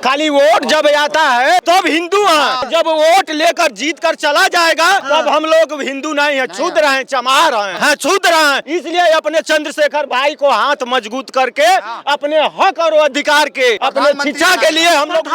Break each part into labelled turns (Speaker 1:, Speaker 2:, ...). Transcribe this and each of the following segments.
Speaker 1: खाली वोट जब आता है तब हिंदू हैं, जब वोट लेकर जीत कर चला जाएगा तब हम लोग हिंदू नहीं है, क्षुद्र हैं, चमार हैं, क्षुद्र हैं। इसलिए अपने चंद्रशेखर भाई को हाथ मजबूत करके अपने हक और अधिकार के, अपने शिक्षा के लिए हम लोग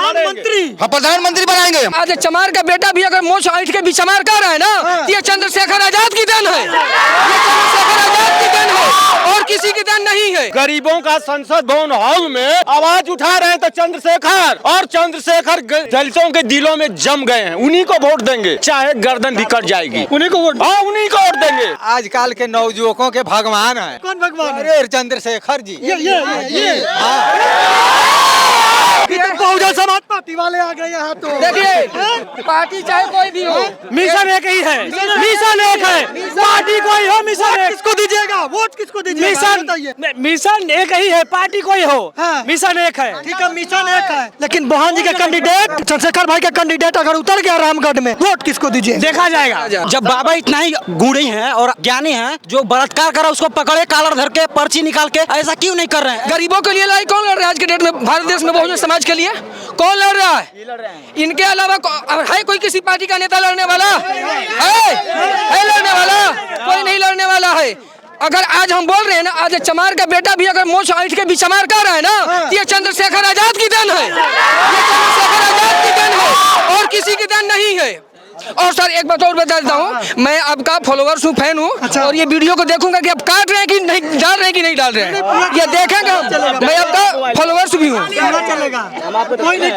Speaker 1: प्रधानमंत्री बनाएंगे।
Speaker 2: आज चमार का बेटा भी अगर मोछ ऐठ के भी चमार कर रहा है ना, तो ये चंद्रशेखर आजाद की देन है, ये चंद्रशेखर आजाद की देन है और किसी की देन नहीं है।
Speaker 1: गरीबों का संसद भवन हॉल में आवाज उठा रहे हैं तो चंद्रशेखर, और चंद्रशेखर दलितों के दिलों में जम गए हैं। उन्हीं को वोट देंगे, चाहे गर्दन भी कट जाएगी, उन्हीं को वोट, हाँ उन्हीं को वोट देंगे।
Speaker 3: आजकल के नवयुवकों के भगवान है।
Speaker 4: कौन भगवान?
Speaker 3: अरे चंद्रशेखर जी।
Speaker 4: ये बहुजन समाज पार्टी वाले आ गए यहाँ। तो
Speaker 2: देखिए पार्टी चाहे कोई भी हो,
Speaker 1: मिशन एक ही है, मिशन एक है, पार्टी कोई हो, मिशन एक।
Speaker 4: किसको दीजिएगा वोट, किसको दीजिएगा
Speaker 1: मिशन एक ही है, पार्टी कोई हो, मिशन एक है।
Speaker 4: ठीक है, मिशन एक है, लेकिन बहन जी के कैंडिडेट, चंद्रशेखर भाई का कैंडिडेट अगर उतर गया रामगढ़ में, वोट किसको दीजिए?
Speaker 1: देखा जाएगा।
Speaker 5: जब बाबा इतना ही गुणी हैं और ज्ञानी हैं, जो बलात्कार करा उसको पकड़े, कॉलर धर के, पर्ची निकाल के, ऐसा क्यों नहीं कर रहे हैं?
Speaker 2: गरीबों के लिए लड़ाई कौन लड़ रहा है आज के डेट में? भारत देश में बहुजन समाज के लिए कौन लड़ रहा है? इनके अलावा है कोई किसी पार्टी का नेता लड़ने वाला है लड़ने वाला? कोई नहीं लड़ने वाला है। अगर आज हम बोल रहे हैं ना, आज चमार का बेटा भी अगर मोछ ऐठ के भी चमार कर रहा है ना, तो ये चंद्रशेखर आजाद की देन है, ये चंद्रशेखर आजाद की देन है और किसी की देन नहीं है। और सर एक बात और बता देता हूँ, मैं आपका फॉलोअर्स हूँ, फैन हूँ। अच्छा। और ये वीडियो को देखूंगा कि आप काट रहे हैं कि नहीं, डाल रहे हैं कि नहीं डाल रहे हैं, ये देखेंगे हम। मैं आपका फॉलोअर्स भी हूँ।
Speaker 4: चलेगा, कोई नहीं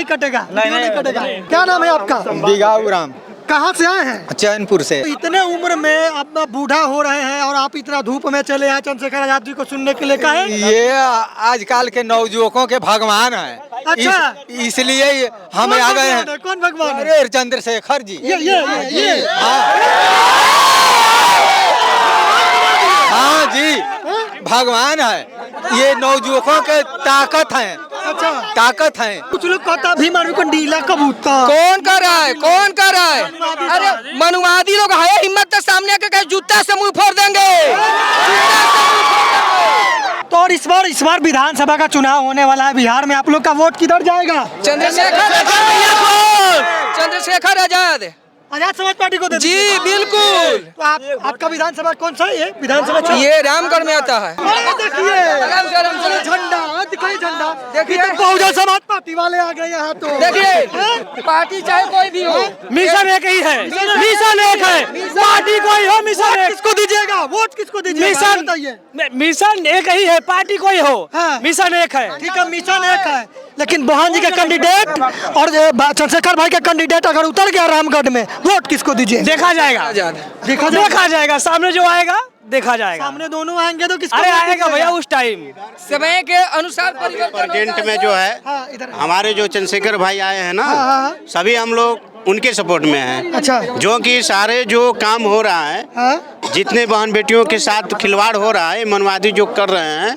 Speaker 4: कटेगा। क्या नाम है आपका?
Speaker 3: बिगाऊ राम।
Speaker 4: कहाँ से आए हैं?
Speaker 3: चैनपुर से।
Speaker 4: इतने उम्र में अब बूढ़ा हो रहे हैं और आप इतना धूप में चले आए चंद्रशेखर आजाद जी को सुनने के लिए। कहे
Speaker 3: ये आजकल के नवयुवकों के भगवान है।
Speaker 4: अच्छा।
Speaker 3: इसलिए हम आ गए हैं।
Speaker 4: कौन भगवान?
Speaker 3: अरे चंद्रशेखर जी।
Speaker 4: ये
Speaker 3: हाँ जी, भगवान है। ये नवयुवकों के ताकत है।
Speaker 4: अच्छा,
Speaker 3: ताकत है।
Speaker 4: कुछ लोग कहता भीम को नीला कबूतर।
Speaker 2: कौन कर रहा है? कौन कर रहा है? अरे मनुवादी लोग है, हिम्मत तो सामने आके कहे जूता से मुंह फोड़ देंगे।
Speaker 4: तो और इस बार विधानसभा का चुनाव होने वाला है बिहार में, आप लोग का वोट किधर जाएगा?
Speaker 2: चंद्रशेखर आजाद
Speaker 4: समाज पार्टी को
Speaker 2: जी बिल्कुल।
Speaker 4: तो आपका विधानसभा कौन सा है? विधानसभा
Speaker 2: ये रामगढ़ में आता है।
Speaker 4: देखिए झंडा, दिखाई झंडा। देखिए बहुजन समाज पार्टी वाले आ गए यहाँ। तो
Speaker 2: देखिए पार्टी चाहे कोई भी हो,
Speaker 1: मिशन एक ही है, मिशन एक है, पार्टी कोई हो, मिशन एक।
Speaker 4: किसको दीजिएगा वोट, किसको दीजिएगा?
Speaker 1: मिशन एक ही है, पार्टी कोई हो, मिशन एक है।
Speaker 4: ठीक है, मिशन एक है, लेकिन बहन जी के कैंडिडेट और चंद्रशेखर भाई का कैंडिडेट अगर उतर गया रामगढ़ में, वोट किसको दीजिए?
Speaker 1: देखा जाएगा, देखा जाएगा, सामने जो आएगा देखा जाएगा।
Speaker 4: सामने दोनों आएंगे तो किसको?
Speaker 1: अरे आएगा भैया उस टाइम,
Speaker 2: समय के अनुसार
Speaker 6: प्रेजेंट में जो है हमारे जो चंद्रशेखर भाई आए हैं ना, सभी हम लोग उनके सपोर्ट में हैं।
Speaker 4: अच्छा।
Speaker 6: जो कि सारे जो काम हो रहा है, जितने बहन बेटियों के साथ खिलवाड़ हो रहा है, मनवादी जो कर रहे हैं,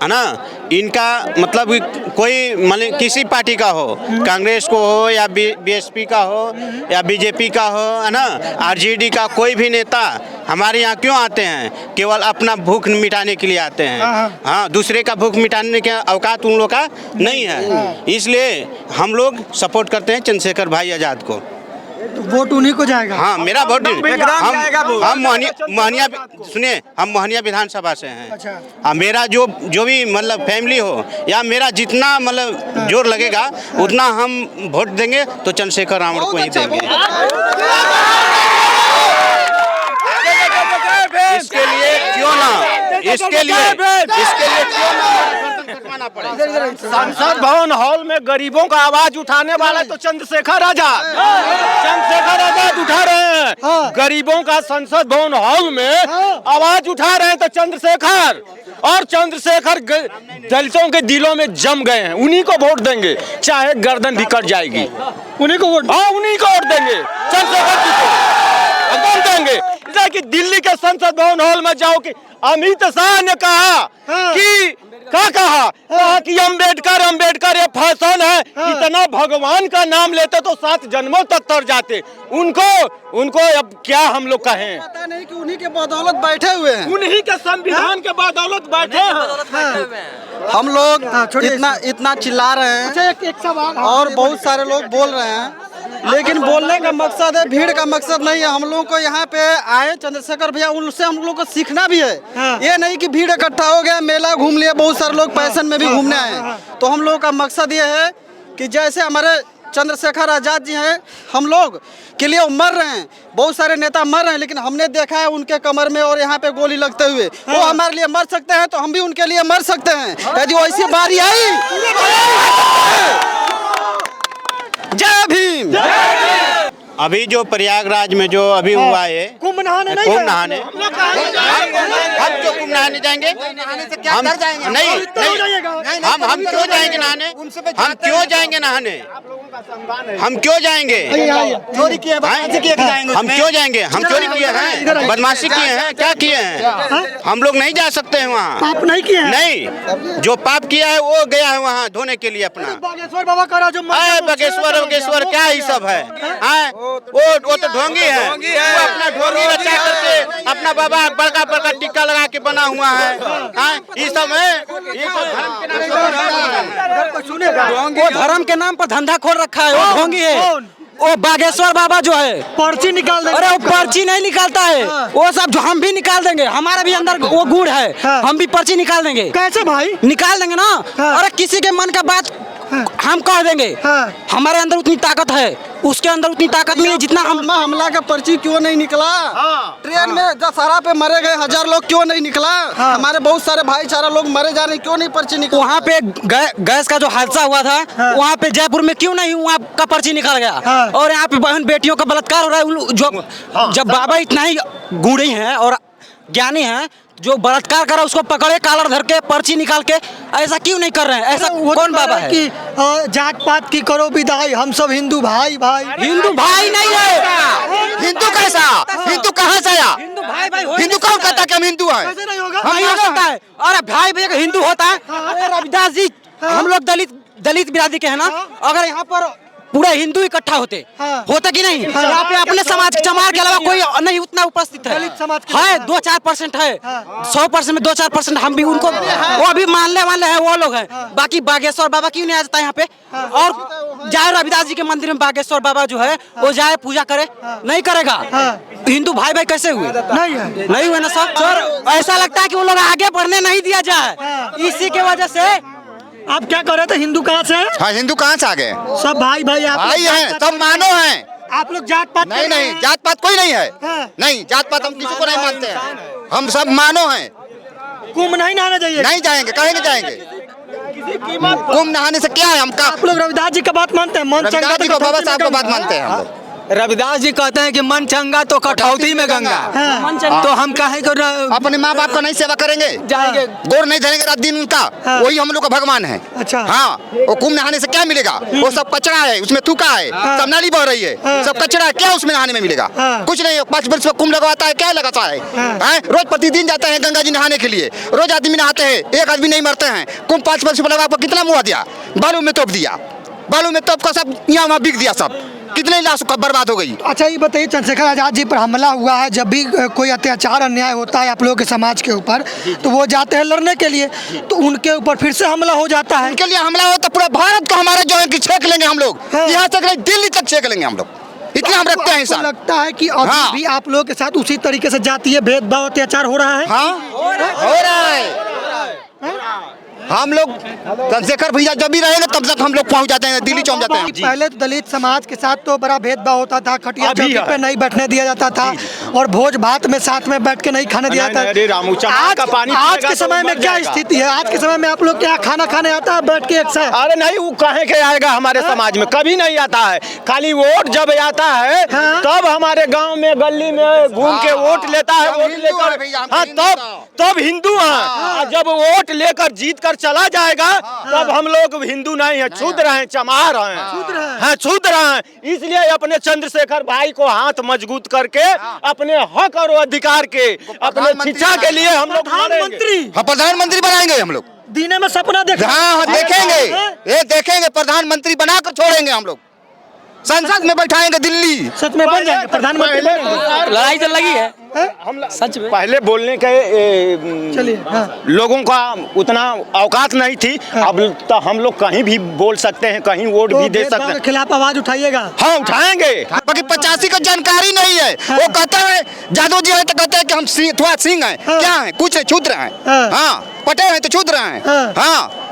Speaker 6: है ना, इनका मतलब कोई मतलब किसी पार्टी का हो, कांग्रेस को हो या बीएसपी का हो या बीजेपी का हो, है ना, आरजेडी का, कोई भी नेता हमारे यहाँ क्यों आते हैं? केवल अपना भूख मिटाने के लिए आते हैं। हाँ, दूसरे का भूख मिटाने के औकात उन लोग का नहीं है। इसलिए हम लोग सपोर्ट करते हैं चंद्रशेखर भाई आजाद को।
Speaker 4: तो वोट उन्हीं को जाएगा?
Speaker 6: हाँ, मेरा वोट हम मोहनिया, सुनिए, हम मोहनिया विधानसभा से हैं। अच्छा। मेरा जो भी मतलब फैमिली हो या मेरा जितना मतलब जोर लगेगा उतना हम वोट देंगे तो चंद्रशेखर रावण को ही देंगे। इसके लिए क्यों ना
Speaker 1: संसद भवन हॉल में गरीबों का आवाज उठाने वाला तो चंद्रशेखर आजाद उठा रहे हैं। गरीबों का संसद भवन हॉल में आवाज उठा रहे हैं तो चंद्रशेखर, और चंद्रशेखर दलितों के दिलों में जम गए हैं। उन्हीं को वोट देंगे, चाहे गर्दन भी कट जाएगी, उन्हीं को वोट, हाँ उन्हीं को वोट देंगे। चंद्रशेखर जी को देंगे। सोचा कि दिल्ली के संसद भवन हॉल में जाओ कि अमित शाह ने कहा कि क्या कहा कि अम्बेडकर अम्बेडकर ये फैशन है, इतना भगवान का नाम लेते तो 7 जन्मों तक तर जाते। उनको अब क्या हम लोग कहें,
Speaker 5: पता नहीं कि उन्हीं के बदौलत बैठे हुए हैं,
Speaker 1: उन्हीं के संविधान के बदौलत बैठे हैं।
Speaker 5: हम लोग इतना चिल्ला रहे हैं।
Speaker 4: अच्छा एक सवाल
Speaker 5: और बहुत सारे लोग बोल रहे हैं, लेकिन बोलने का मकसद है, भीड़ का मकसद नहीं है। हम लोग को यहाँ पे आए चंद्रशेखर भैया, उनसे हम लोग को सीखना भी है। ये नहीं कि भीड़ इकट्ठा हो गया, मेला घूम लिया, बहुत सारे लोग पैशन में भी घूमने आए। तो हम लोग का मकसद ये है कि जैसे हमारे चंद्रशेखर आजाद जी हैं, हम लोग के लिए मर रहे हैं, बहुत सारे नेता मर रहे हैं, लेकिन हमने देखा है उनके कमर में और यहाँ पे गोली लगते हुए। वो हमारे लिए मर सकते हैं तो हम भी उनके लिए मर सकते हैं यदि वैसी बारी आई। जय भीम।
Speaker 6: अभी जो प्रयागराज में जो अभी हुआ है
Speaker 4: कुंभ नहाने
Speaker 6: हम क्यों कुंभ नहाने जाएंगे? हम नहीं हम क्यों जाएंगे नहाने? हम क्यों जाएंगे नहाने? हम क्यों जाएंगे?
Speaker 5: चोरी किए,
Speaker 6: हम क्यों जाएंगे? हम चोरी किए हैं, बदमाशी किए हैं, क्या किए हैं? हम लोग नहीं जा सकते हैं वहाँ।
Speaker 4: पाप नहीं किया है?
Speaker 6: नहीं, जो पाप किया है वो गया है वहाँ धोने के लिए अपना।
Speaker 4: बागेश्वर बाबा का जो
Speaker 6: बगेश्वर क्या ही सब है? वो तो ढोंगी है, वो अपना ढोंगी रचा करके अपना बाबा बड़का बड़का टिक्का लगा के बना हुआ है। ये सब है, ये
Speaker 5: वो धर्म के नाम पर धंधा खोल रखा है, वो ढोंगी है। वो बागेश्वर बाबा जो है
Speaker 4: पर्ची निकाल देंगे।
Speaker 5: अरे वो पर्ची नहीं निकालता है, वो सब जो हम भी निकाल देंगे, हमारा भी अंदर वो गुड़ है, हम भी पर्ची निकाल देंगे।
Speaker 4: कैसे भाई?
Speaker 5: निकाल देंगे ना। अरे किसी के मन का बात हम कह देंगे। हमारे अंदर उतनी ताकत है, उसके अंदर उतनी ताकत नहीं है जितना हम। हमला का पर्ची क्यों नहीं निकला? ट्रेन में दशहरा पे मरे गए 1000 लोग, क्यों नहीं निकला? हमारे बहुत सारे भाईचारा लोग मरे जा रहे हैं, क्यों नहीं पर्ची निकला? वहाँ पे गैस का जो हादसा हुआ था, वहाँ पे जयपुर में क्यों नहीं वहाँ का पर्ची निकल गया? और यहाँ पे बहन बेटियों का बलात्कार हो रहा है। जो जब बाबा इतना ही गूढ़ी हैं और ज्ञानी हैं, जो बलात्कार करा उसको पकड़े कालर धर के पर्ची निकाल के, ऐसा क्यों नहीं कर रहे हैं? ऐसा कौन बाबा है
Speaker 4: कि जात पात की करो विदाई, हम सब हिंदू भाई भाई।
Speaker 5: हिंदू भाई नहीं है।
Speaker 3: हिंदू कैसा? हिंदू कहाँ से आया?
Speaker 5: हिंदू भाई भाई
Speaker 3: हिंदू कौन कहता कि हम हिंदू हैं?
Speaker 4: कैसे नहीं होगा?
Speaker 5: नहीं हो सकता है। अरे भाई भाई अगर हिंदू होता है, अरे रविदास जी, हम लोग दलित बिरादरी के हैं ना, अगर यहाँ पर पूरे हिंदू इकट्ठा होते होता कि नहीं? यहाँ पे अपने समाज चमार के अलावा कोई नहीं उतना उपस्थित है। 2-4% है, 100% में 2-4% हम भी उनको वो भी मानने वाले हैं, वो लोग हैं। बाकी बागेश्वर बाबा क्यों नहीं आ जाता यहाँ पे? और जाए रविदास जी के मंदिर में, बागेश्वर बाबा जो है वो जाए पूजा करे, नहीं करेगा। हिंदू भाई भाई कैसे हुए? नहीं हुए ना सर। ऐसा लगता है कि वो लोग आगे बढ़ने नहीं दिया जाए, इसी के वजह से।
Speaker 4: आप क्या कर रहे थे? हिंदू कहाँ से?
Speaker 3: हाँ, हिंदू कहाँ से आ गए?
Speaker 4: सब भाई भाई आप
Speaker 3: भाई हैं, सब मानो हैं।
Speaker 4: आप लोग जात पात
Speaker 3: नहीं, जात पात कोई नहीं है। नहीं, जात पात हम किसी को नहीं मानते हैं, हम सब मानो हैं।
Speaker 4: कुंभ नहीं नहाने जाइए?
Speaker 3: नहीं जाएंगे, कहीं नहीं जाएंगे। कुंभ नहाने से क्या है? हम
Speaker 4: आप लोग रविदास जी का बात मानते हैं? मन चंगा
Speaker 3: रविदास जी को, बाबा साहब को बात मानते हैं हम लोग।
Speaker 7: रविदास जी कहते हैं कि मन चंगा तो कठौती में गंगा। तो हम कहे को
Speaker 3: अपने माँ बाप का नहीं सेवा करेंगे,
Speaker 7: जाएंगे,
Speaker 3: गोर नहीं धरेंगे रात दिन उनका, वही हम लोग का भगवान है।
Speaker 4: अच्छा।
Speaker 3: हाँ, वो कुंभ नहाने से क्या मिलेगा? वो सब कचरा है, उसमें थूका है, सब नाली बह रही है, सब कचरा है, क्या उसमें नहाने में मिलेगा? कुछ नहीं। 5 वर्ष में कुंभ लगवाता है, क्या लगाता है? रोज प्रतिदिन जाते हैं गंगा जी नहाने के लिए, रोज आदमी नहाते हैं, एक आदमी नहीं मरते हैं। कुंभ 5 वर्ष में लगा, कितना मुआ दिया? बालू में तोप दिया, बालू में तोप का सब यहाँ वहाँ बिक दिया, सब कितने लाश बर्बाद हो गई।
Speaker 4: अच्छा ये बताइए, चंद्रशेखर आजाद जी पर हमला हुआ है, जब भी कोई अत्याचार अन्याय होता है आप लोगों के समाज के ऊपर, तो वो जाते हैं लड़ने के लिए, तो उनके ऊपर फिर से हमला हो जाता है।
Speaker 3: उनके लिए हमला हो तो पूरा भारत को हमारा जो है कि छेक लेंगे हम लोग, यहाँ तक नहीं दिल्ली तक छेक लेंगे हम लोग, इतना हम रखते हैं।
Speaker 4: आपको लगता है कि अभी भी आप लोगों के साथ उसी तरीके से जातीय भेदभाव अत्याचार हो रहा है?
Speaker 3: हाँ, हो रहा है। हम लोग चंद्रशेखर भैया जब भी रहेंगे तब तक हम लोग पहुंच जाते हैं, दिल्ली पहुंच जाते हैं।
Speaker 4: पहले तो दलित समाज के साथ तो बड़ा भेदभाव होता था, खटिया चौकी पे नहीं बैठने दिया जाता था, और भोज भात में साथ में बैठ के नहीं खाने दिया जाता। आज के समय में क्या स्थिति है? आज के समय में आप लोग क्या खाना खाने आता है बैठ के एक साथ?
Speaker 1: अरे नहीं, वो कहे के आएगा हमारे समाज में, कभी नहीं आता है। खाली वोट जब आता है तब हमारे गांव में गली में घूम के वोट लेता है, वोट लेकर। हाँ, तब हिंदू है। जब वोट लेकर जीत कर चला जाएगा तब हम लोग हिंदू नहीं है, क्षुद्र हैं, चमार हैं, क्षुद्र हैं। इसलिए अपने चंद्रशेखर भाई को हाथ मजबूत करके अपने हक और अधिकार के, अपने शिक्षा के लिए हम लोग
Speaker 3: प्रधानमंत्री बनाएंगे हम लोग।
Speaker 4: दीने में सपना देखा।
Speaker 3: हाँ देखेंगे, ये देखेंगे, प्रधानमंत्री बनाकर छोड़ेंगे हम लोग, संसद में बैठाएंगे दिल्ली।
Speaker 4: सच में बन जाएंगे प्रधानमंत्री।
Speaker 2: लड़ाई चल रही है
Speaker 1: हम
Speaker 2: सच में।
Speaker 1: पहले बोलने के
Speaker 4: चलिए
Speaker 1: लोगों का उतना औकात नहीं थी, अब तो हम लोग कहीं भी बोल सकते हैं, कहीं वोट भी दे सकते हैं।
Speaker 4: खिलाफ आवाज उठाइएगा?
Speaker 1: हाँ उठाएंगे।
Speaker 3: बाकी 85 का जानकारी नहीं है। वो कहता है जादव जी है तो कहते हैं कि हम थोड़ा सिंह हैं, क्या है, कुछ है, क्षुद्र हैं। हाँ पटेल हैं तो क्षुद्र हैं। हाँ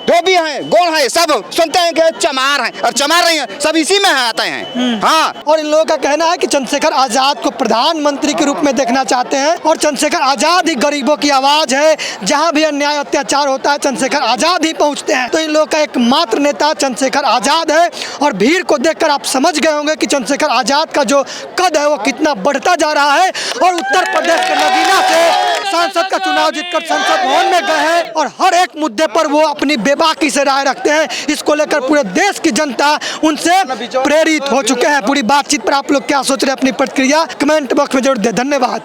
Speaker 3: धोबी हैं, गोड़ हैं, सब सुनते हैं कि चमार हैं, और चमार नहीं है, सब इसी में आते हैं। हाँ
Speaker 4: और इन लोगों का कहना है कि चंद्रशेखर आजाद को प्रधानमंत्री के रूप में देखना चाहते हैं, और चंद्रशेखर आजाद ही गरीबों की आवाज है। जहां भी अन्याय अत्याचार होता है चंद्रशेखर आजाद ही पहुंचते हैं। तो इन लोगों का एकमात्र नेता चंद्रशेखर आजाद है। और भीड़ को देखकर आप समझ गए होंगे कि चंद्रशेखर आजाद का जो कद है वो कितना बढ़ता जा रहा है। और उत्तर प्रदेश के नगीना से सांसद का चुनाव जीतकर संसद भवन में गए हैं, और हर एक मुद्दे पर वो अपनी बाकी से राय रखते हैं। इसको लेकर पूरे देश की जनता उनसे प्रेरित हो चुके हैं। पूरी बातचीत पर आप लोग क्या सोच रहे हैं, अपनी प्रतिक्रिया कमेंट बॉक्स में जरूर दें। धन्यवाद।